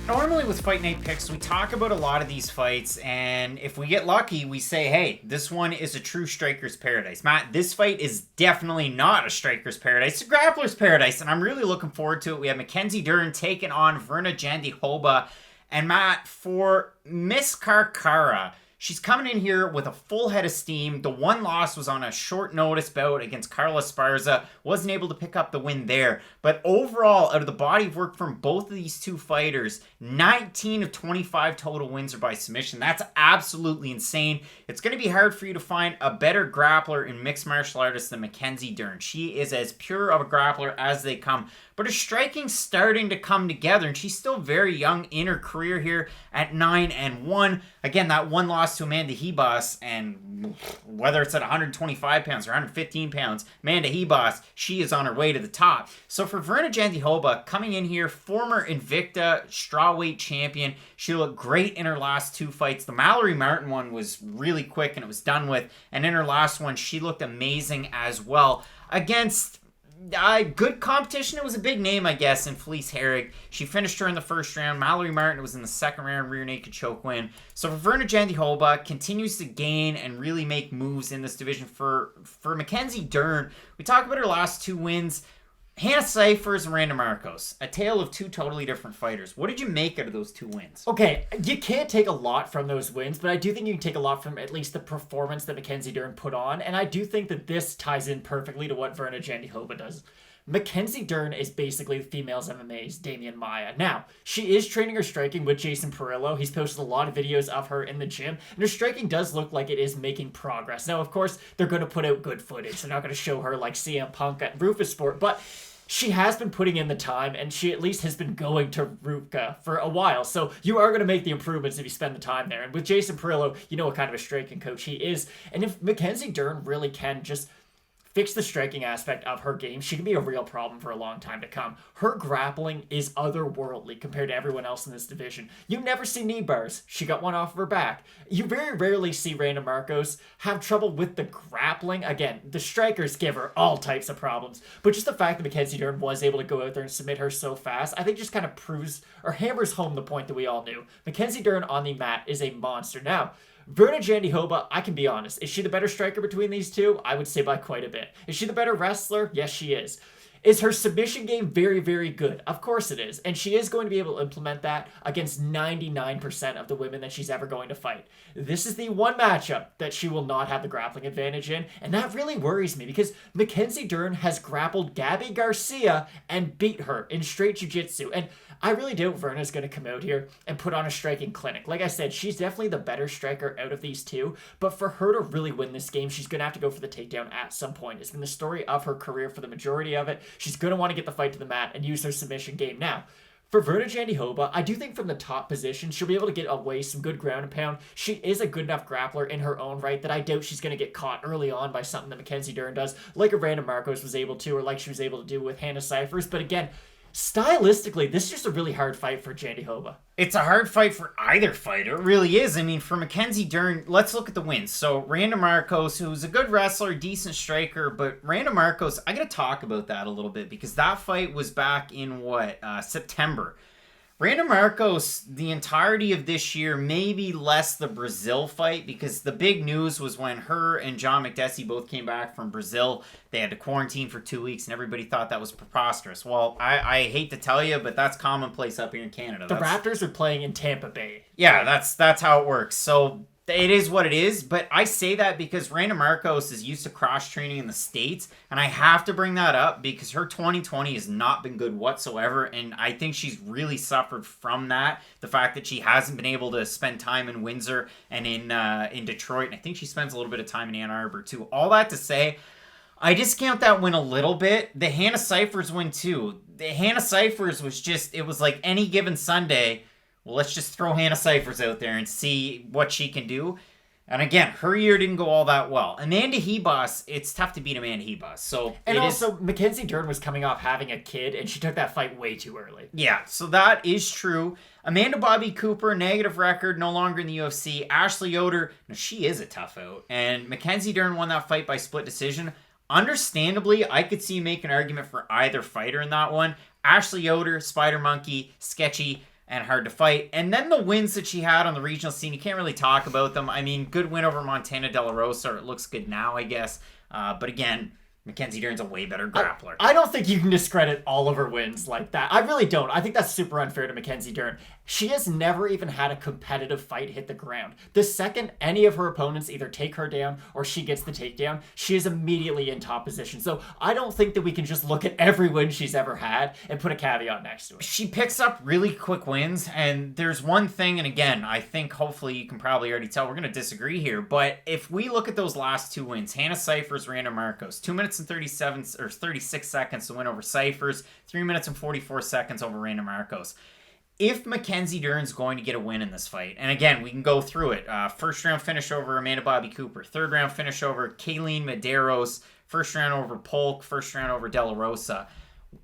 Normally with Fight Night Picks, we talk about a lot of these fights, and if we get lucky, we say, hey, this one is a true striker's paradise. Matt, this fight is definitely not a striker's paradise. It's a grappler's paradise, and I'm really looking forward to it. We have Mackenzie Dern taking on Virna Jandiroba. And Matt, for Miss Carcará, she's coming in here with a full head of steam. The one loss was on a short notice bout against Carla Esparza. Wasn't able to pick up the win there. But overall, out of the body of work from both of these two fighters, 19 of 25 total wins are by submission. That's absolutely insane. It's going to be hard for you to find a better grappler in mixed martial artists than Mackenzie Dern. She is as pure of a grappler as they come. But her striking's starting to come together, and she's still very young in her career here at 9-1. Again, that one loss to Amanda Ribas, and whether it's at 125 pounds or 115 pounds, Amanda Ribas, she is on her way to the top. So for Virna Jandiroba, coming in here, former Invicta strawweight champion, she looked great in her last two fights. The Mallory Martin one was really quick and it was done with, and in her last one, she looked amazing as well. Against good competition. It was a big name, I guess, in Felice Herrig. She finished her in the first round. Mallory Martin was in the second round, rear naked choke win. So for Virna Jandiroba, continues to gain and really make moves in this division. For Mackenzie Dern, we talk about her last two wins. Hannah Cifers and Randa Marcos, a tale of two totally different fighters. What did you make out of those two wins? Okay, you can't take a lot from those wins, but I do think you can take a lot from at least the performance that Mackenzie Dern put on, and I do think that this ties in perfectly to what Virna Jandiroba does. Mackenzie Dern is basically the females MMA's Damian Maia. Now, she is training her striking with Jason Perillo. He's posted a lot of videos of her in the gym, and her striking does look like it is making progress. Now, of course, they're going to put out good footage. They're not going to show her like CM Punk at Rufus Sport, but she has been putting in the time, and she at least has been going to Rufka for a while. So you are going to make the improvements if you spend the time there. And with Jason Perillo, you know what kind of a striking coach he is. And if Mackenzie Dern really can just fix the striking aspect of her game, she can be a real problem for a long time to come. Her grappling is otherworldly compared to everyone else in this division. You never see knee bars. She got one off of her back. You very rarely see Randa Marcos have trouble with the grappling. Again, the strikers give her all types of problems. But just the fact that Mackenzie Dern was able to go out there and submit her so fast, I think just kind of proves or hammers home the point that we all knew. Mackenzie Dern on the mat is a monster. Now, Virna Jandiroba, I can be honest. Is she the better striker between these two? I would say by quite a bit. Is she the better wrestler? Yes, she is. Is her submission game very, very good? Of course it is. And she is going to be able to implement that against 99% of the women that she's ever going to fight. This is the one matchup that she will not have the grappling advantage in. And that really worries me because Mackenzie Dern has grappled Gabby Garcia and beat her in straight jiu-jitsu. And I really doubt Virna's going to come out here and put on a striking clinic. Like I said, she's definitely the better striker out of these two. But for her to really win this game, she's going to have to go for the takedown at some point. It's been the story of her career for the majority of it. She's going to want to get the fight to the mat and use her submission game. Now, for Virna Jandiroba, I do think from the top position, she'll be able to get away some good ground and pound. She is a good enough grappler in her own right that I doubt she's going to get caught early on by something that Mackenzie Dern does, like a Randa Marcos was able to, or like she was able to do with Hannah Cifers. But again, stylistically, this is just a really hard fight for Jandiroba. It's a hard fight for either fighter. It really is. I mean, for Mackenzie Dern, let's look at the wins. So, Randa Marcos, who's a good wrestler, decent striker, but Randa Marcos, I got to talk about that a little bit because that fight was back in, September. Randa Marcos, the entirety of this year, maybe less the Brazil fight, because the big news was when her and John McDessie both came back from Brazil. They had to quarantine for 2 weeks, and everybody thought that was preposterous. Well, I hate to tell you, but that's commonplace up here in Canada. The Raptors are playing in Tampa Bay. Yeah, that's how it works. So it is what it is, but I say that because Randa Marcos is used to cross-training in the States, and I have to bring that up because her 2020 has not been good whatsoever, and I think she's really suffered from that. The fact that she hasn't been able to spend time in Windsor and in Detroit, and I think she spends a little bit of time in Ann Arbor too. All that to say, I discount that win a little bit. The Hannah Cifers win too. The Hannah Cifers was just, it was like any given Sunday, well, let's just throw Hannah Cifers out there and see what she can do. And again, her year didn't go all that well. Amanda Ribas, it's tough to beat Amanda Ribas. So and also, Mackenzie Dern was coming off having a kid, and she took that fight way too early. Yeah, so that is true. Amanda Bobby Cooper, negative record, no longer in the UFC. Ashley Yoder, no, she is a tough out. And Mackenzie Dern won that fight by split decision. Understandably, I could see you make an argument for either fighter in that one. Ashley Yoder, Spider Monkey, sketchy. and hard to fight. And then the wins that she had on the regional scene, you can't really talk about them. I mean, good win over Montana De La Rosa, or it looks good now, I guess. But again, Mackenzie Dern's a way better grappler. I don't think you can discredit all of her wins like that. I really don't. I think that's super unfair to Mackenzie Dern. She has never even had a competitive fight hit the ground. The second any of her opponents either take her down or she gets the takedown, she is immediately in top position. So I don't think that we can just look at every win she's ever had and put a caveat next to it. She picks up really quick wins, and there's one thing, and again, I think hopefully you can probably already tell we're going to disagree here, but if we look at those last two wins, Hannah Cifers, Randa Marcos, 2 minutes and 36 seconds to win over Cifers, 3 minutes and 44 seconds over Randa Marcos. If Mackenzie Dern's going to get a win in this fight, and again, we can go through it. First round finish over Amanda Bobby Cooper. Third round finish over Kayleen Medeiros. First round over Polk. First round over De La Rosa.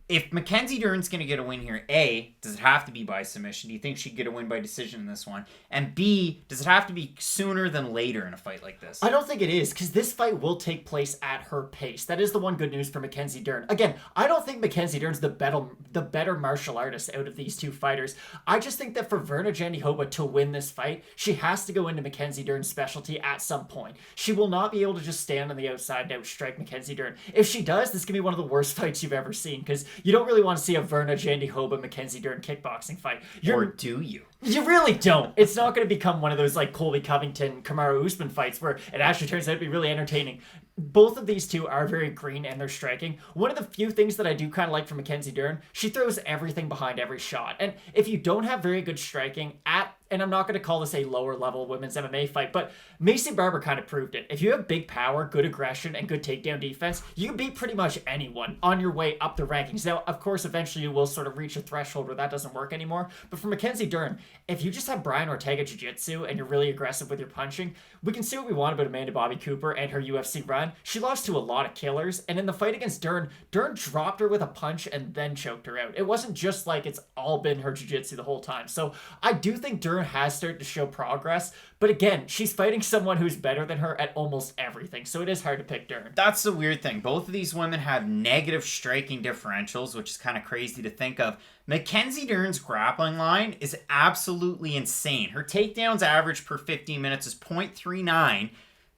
If Mackenzie Dern's going to get a win here, A, does it have to be by submission? Do you think she'd get a win by decision in this one? And B, does it have to be sooner than later in a fight like this? I don't think it is, because this fight will take place at her pace. That is the one good news for Mackenzie Dern. Again, I don't think Mackenzie Dern's the better martial artist out of these two fighters. I just think that for Virna Jandiroba to win this fight, she has to go into Mackenzie Dern's specialty at some point. She will not be able to just stand on the outside and outstrike Mackenzie Dern. If she does, this is going to be one of the worst fights you've ever seen, because you don't really want to see a Virna Jandiroba Mackenzie Dern kickboxing fight. Or do you? You really don't. It's not going to become one of those like Colby Covington, Kamaru Usman fights where it actually turns out to be really entertaining. Both of these two are very green and they're striking. One of the few things that I do kind of like from Mackenzie Dern, she throws everything behind every shot. And if you don't have very good striking and I'm not going to call this a lower level women's MMA fight, but Macy Barber kind of proved it. If you have big power, good aggression, and good takedown defense, you can beat pretty much anyone on your way up the rankings. Now, of course, eventually you will sort of reach a threshold where that doesn't work anymore. But for Mackenzie Dern, if you just have Brian Ortega Jiu-Jitsu and you're really aggressive with your punching, we can say what we want about Amanda Bobby Cooper and her UFC run. She lost to a lot of killers, and in the fight against Dern dropped her with a punch and then choked her out. It wasn't just like it's all been her jiu-jitsu the whole time. So I do think Dern has started to show progress, but again, she's fighting someone who's better than her at almost everything, so it is hard to pick Dern. That's the weird thing. Both of these women have negative striking differentials, which is kind of crazy to think of. Mackenzie Dern's grappling line is absolutely insane. Her takedowns average per 15 minutes is 0.39.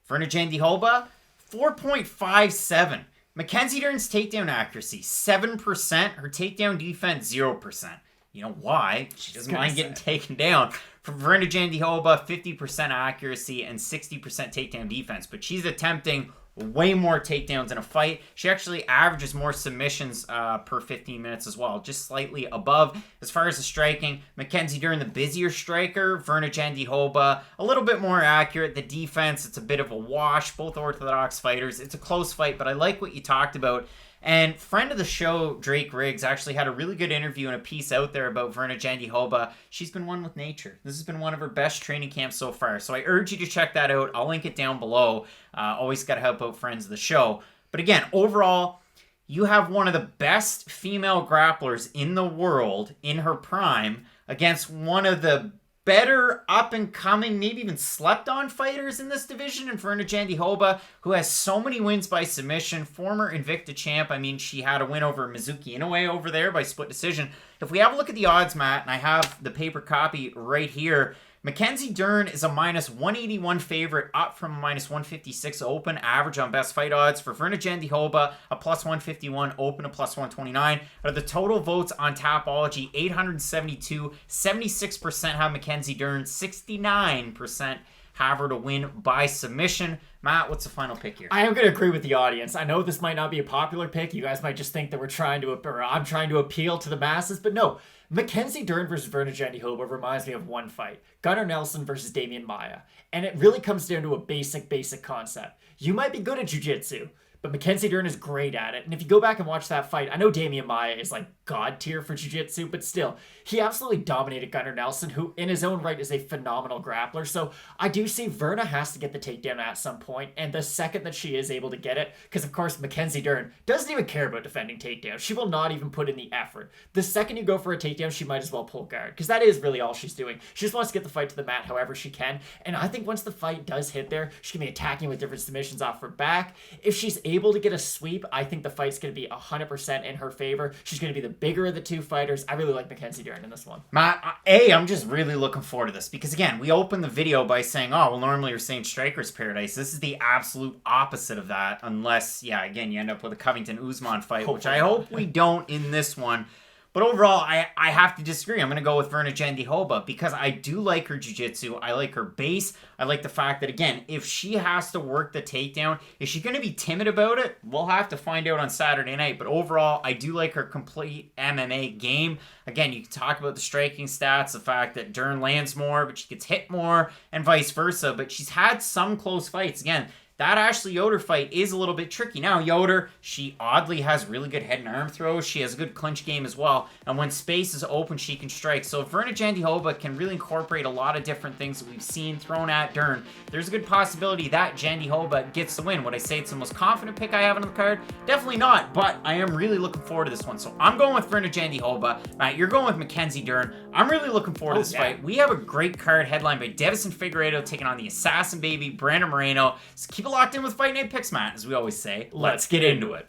Virna Jandiroba, 4.57. Mackenzie Dern's takedown accuracy, 7%. Her takedown defense, 0%. You know why? She doesn't mind getting taken down. For Virna Jandiroba, 50% accuracy and 60% takedown defense. But she's attempting way more takedowns in a fight. She actually averages more submissions per 15 minutes as well, just slightly above. As far as the striking, Mackenzie Dern, the busier striker. Virna Jandiroba, a little bit more accurate. The defense, it's a bit of a wash. Both orthodox fighters. It's a close fight, but I like what you talked about. And friend of the show, Drake Riggs, actually had a really good interview and a piece out there about Virna Jandiroba. She's been one with nature. This has been one of her best training camps so far. So I urge you to check that out. I'll link it down below. Always got to help out friends of the show. But again, overall, you have one of the best female grapplers in the world in her prime against one of the better up-and-coming, maybe even slept-on fighters in this division, and Virna Jandiroba, who has so many wins by submission, former Invicta champ. I mean, she had a win over Mizuki Inoue over there by split decision. If we have a look at the odds, Matt, and I have the paper copy right here, Mackenzie Dern is a minus 181 favorite, up from a minus 156 open, average on best fight odds. For Virna Jandiroba, a plus 151 open, a plus 129. Out of the total votes on Tapology, 872, 76% have Mackenzie Dern, 69% have her to win by submission. Matt, what's the final pick here? I am going to agree with the audience. I know this might not be a popular pick. You guys might just think that I'm trying to appeal to the masses, but no. Mackenzie Dern versus Virna Jandiroba reminds me of one fight. Gunnar Nelson versus Damian Maia. And it really comes down to a basic concept. You might be good at jiu-jitsu, but Mackenzie Dern is great at it. And if you go back and watch that fight, I know Damian Maia is like god tier for jiu-jitsu, but still, he absolutely dominated Gunnar Nelson, who in his own right is a phenomenal grappler. So I do see Virna has to get the takedown at some point, and the second that she is able to get it, because of course Mackenzie Dern doesn't even care about defending takedowns. She will not even put in the effort. The second you go for a takedown, she might as well pull guard, because that is really all she's doing. She just wants to get the fight to the mat however she can, and I think once the fight does hit there, she can be attacking with different submissions off her back. If she's able to get a sweep, I think the fight's going to be 100% in her favor. She's going to be the bigger of the two fighters. I really like Mackenzie Dern in this one. Matt, I'm just really looking forward to this because, again, we opened the video by saying, oh, well, normally we're saying Striker's Paradise. This is the absolute opposite of that, unless, again, you end up with a Covington-Usman fight, which I hope we don't in this one. But overall, I have to disagree. I'm going to go with Virna Jandiroba because I do like her jiu-jitsu. I like her base. I like the fact that, again, if she has to work the takedown, is she going to be timid about it? We'll have to find out on Saturday night. But overall, I do like her complete MMA game. Again, you can talk about the striking stats, the fact that Dern lands more, but she gets hit more, and vice versa. But she's had some close fights. Again, that Ashley Yoder fight is a little bit tricky. Now, Yoder, she oddly has really good head and arm throws. She has a good clinch game as well. And when space is open, she can strike. So if Virna Jandiroba can really incorporate a lot of different things that we've seen thrown at Dern, there's a good possibility that Jandiroba gets the win. Would I say it's the most confident pick I have on the card? Definitely not, but I am really looking forward to this one. So I'm going with Virna Jandiroba. Matt, you're going with Mackenzie Dern. I'm really looking forward to this fight. We have a great card headlined by Deiveson Figueiredo taking on the Assassin Baby, Brandon Moreno. So keep it locked in with Fight Night Picks, Matt, as we always say. Let's get into it.